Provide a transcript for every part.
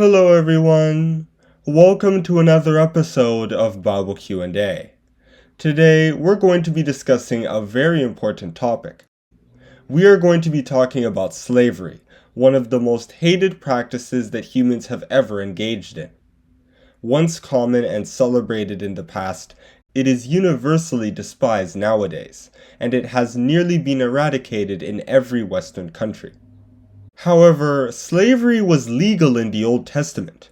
Hello everyone. Welcome to another episode of Bible Q&A. Today, we're going to be discussing a very important topic. We are going to be talking about slavery, one of the most hated practices that humans have ever engaged in. Once common and celebrated in the past, it is universally despised nowadays, and it has nearly been eradicated in every Western country. However, slavery was legal in the Old Testament.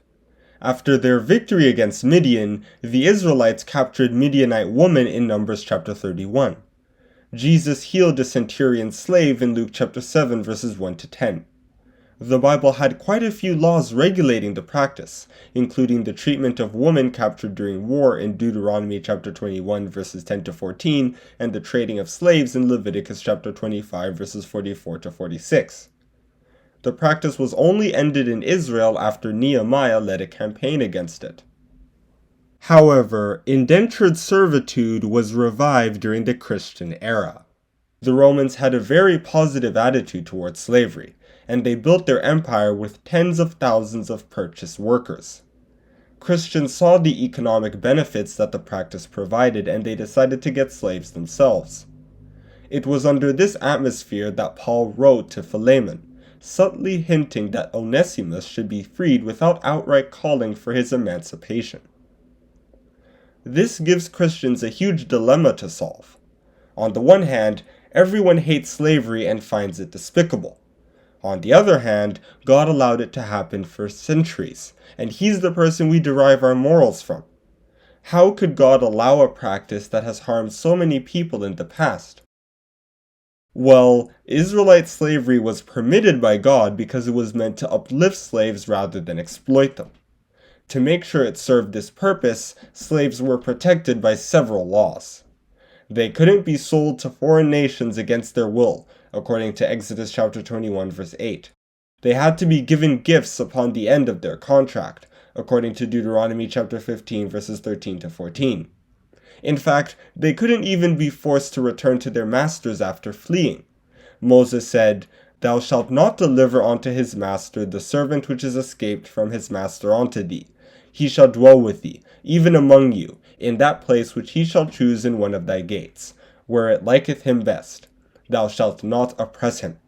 After their victory against Midian, the Israelites captured Midianite woman in Numbers chapter 31. Jesus healed a centurion slave in Luke chapter 7 verses 1 to 10. The Bible had quite a few laws regulating the practice, including the treatment of women captured during war in Deuteronomy chapter 21 verses 10 to 14, and the trading of slaves in Leviticus chapter 25 verses 44 to 46. The practice was only ended in Israel after Nehemiah led a campaign against it. However, indentured servitude was revived during the Christian era. The Romans had a very positive attitude towards slavery, and they built their empire with tens of thousands of purchased workers. Christians saw the economic benefits that the practice provided, and they decided to get slaves themselves. It was under this atmosphere that Paul wrote to Philemon, subtly hinting that Onesimus should be freed without outright calling for his emancipation. This gives Christians a huge dilemma to solve. On the one hand, everyone hates slavery and finds it despicable. On the other hand, God allowed it to happen for centuries, and He's the person we derive our morals from. How could God allow a practice that has harmed so many people in the past? Well, Israelite slavery was permitted by God because it was meant to uplift slaves rather than exploit them. To make sure it served this purpose, slaves were protected by several laws. They couldn't be sold to foreign nations against their will, according to Exodus chapter 21 verse 8. They had to be given gifts upon the end of their contract, according to Deuteronomy chapter 15 verses 13 to 14. In fact, they couldn't even be forced to return to their masters after fleeing. Moses said, "Thou shalt not deliver unto his master the servant which is escaped from his master unto thee. He shall dwell with thee, even among you, in that place which he shall choose in one of thy gates, where it liketh him best. Thou shalt not oppress him."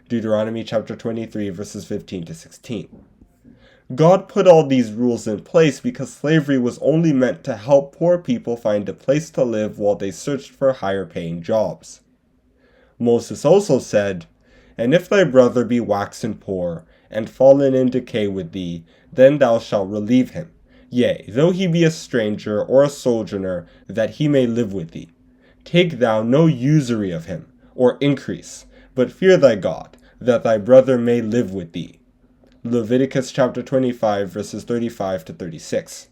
Deuteronomy chapter 23 verses 15 to 16. God put all these rules in place because slavery was only meant to help poor people find a place to live while they searched for higher paying jobs. Moses also said, "And if thy brother be waxen poor, and fallen in decay with thee, then thou shalt relieve him, yea, though he be a stranger or a sojourner, that he may live with thee. Take thou no usury of him, or increase, but fear thy God, that thy brother may live with thee." Leviticus chapter 25 verses 35 to 36.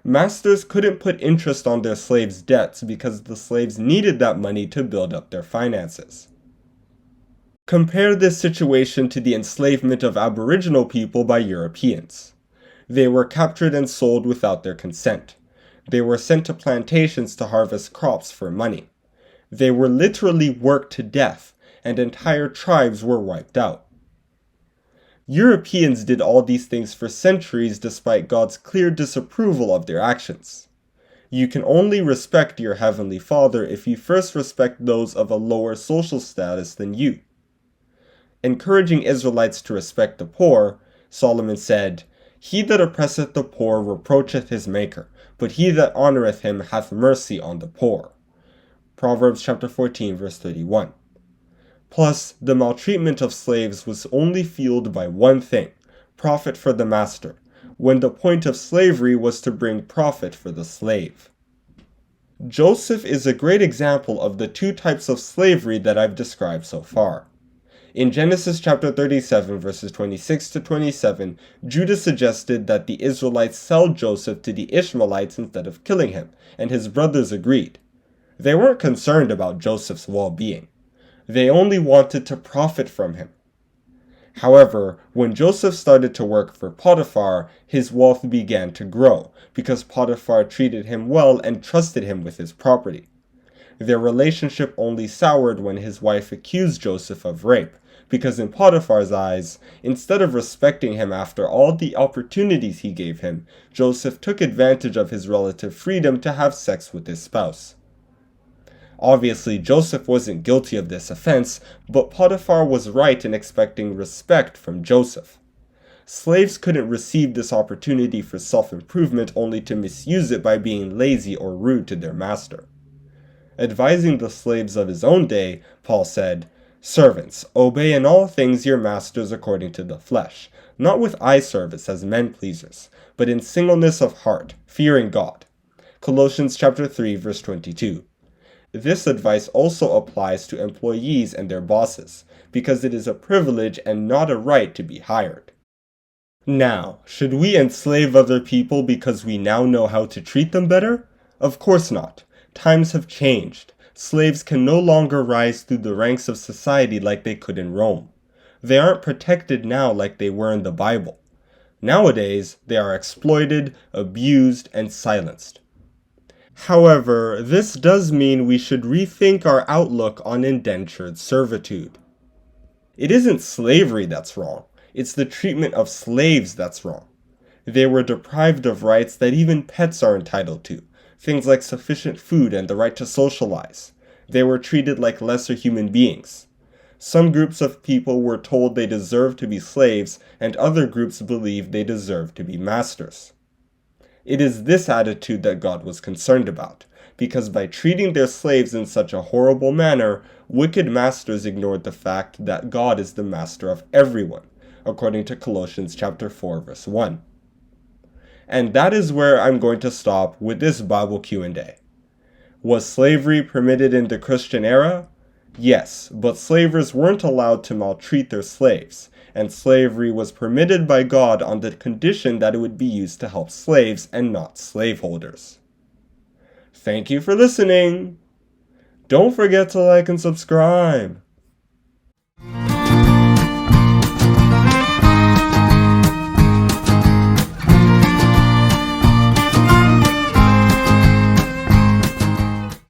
Masters couldn't put interest on their slaves' debts because the slaves needed that money to build up their finances. Compare this situation to the enslavement of Aboriginal people by Europeans. They were captured and sold without their consent. They were sent to plantations to harvest crops for money. They were literally worked to death, and entire tribes were wiped out. Europeans did all these things for centuries despite God's clear disapproval of their actions. You can only respect your Heavenly Father if you first respect those of a lower social status than you. Encouraging Israelites to respect the poor, Solomon said, "He that oppresseth the poor reproacheth his Maker, but he that honoureth him hath mercy on the poor." Proverbs chapter 14 verse 31. Plus, the maltreatment of slaves was only fueled by one thing, profit for the master, when the point of slavery was to bring profit for the slave. Joseph is a great example of the two types of slavery that I've described so far. In Genesis chapter 37 verses 26 to 27, Judah suggested that the Israelites sell Joseph to the Ishmaelites instead of killing him, and his brothers agreed. They weren't concerned about Joseph's well-being. They only wanted to profit from him. However, when Joseph started to work for Potiphar, his wealth began to grow, because Potiphar treated him well and trusted him with his property. Their relationship only soured when his wife accused Joseph of rape, because in Potiphar's eyes, instead of respecting him after all the opportunities he gave him, Joseph took advantage of his relative freedom to have sex with his spouse. Obviously, Joseph wasn't guilty of this offense, but Potiphar was right in expecting respect from Joseph. Slaves couldn't receive this opportunity for self-improvement only to misuse it by being lazy or rude to their master. Advising the slaves of his own day, Paul said, "Servants, obey in all things your masters according to the flesh, not with eye service as men pleasers, but in singleness of heart, fearing God." Colossians chapter 3, verse 22. This advice also applies to employees and their bosses, because it is a privilege and not a right to be hired. Now, should we enslave other people because we now know how to treat them better? Of course not. Times have changed. Slaves can no longer rise through the ranks of society like they could in Rome. They aren't protected now like they were in the Bible. Nowadays, they are exploited, abused, and silenced. However, this does mean we should rethink our outlook on indentured servitude. It isn't slavery that's wrong. It's the treatment of slaves that's wrong. They were deprived of rights that even pets are entitled to, things like sufficient food and the right to socialize. They were treated like lesser human beings. Some groups of people were told they deserved to be slaves, and other groups believed they deserved to be masters. It is this attitude that God was concerned about, because by treating their slaves in such a horrible manner, wicked masters ignored the fact that God is the master of everyone, according to Colossians chapter 4, verse 1. And that is where I'm going to stop with this Bible Q&A. Was slavery permitted in the Christian era? Yes, but slavers weren't allowed to maltreat their slaves, and slavery was permitted by God on the condition that it would be used to help slaves and not slaveholders. Thank you for listening! Don't forget to like and subscribe!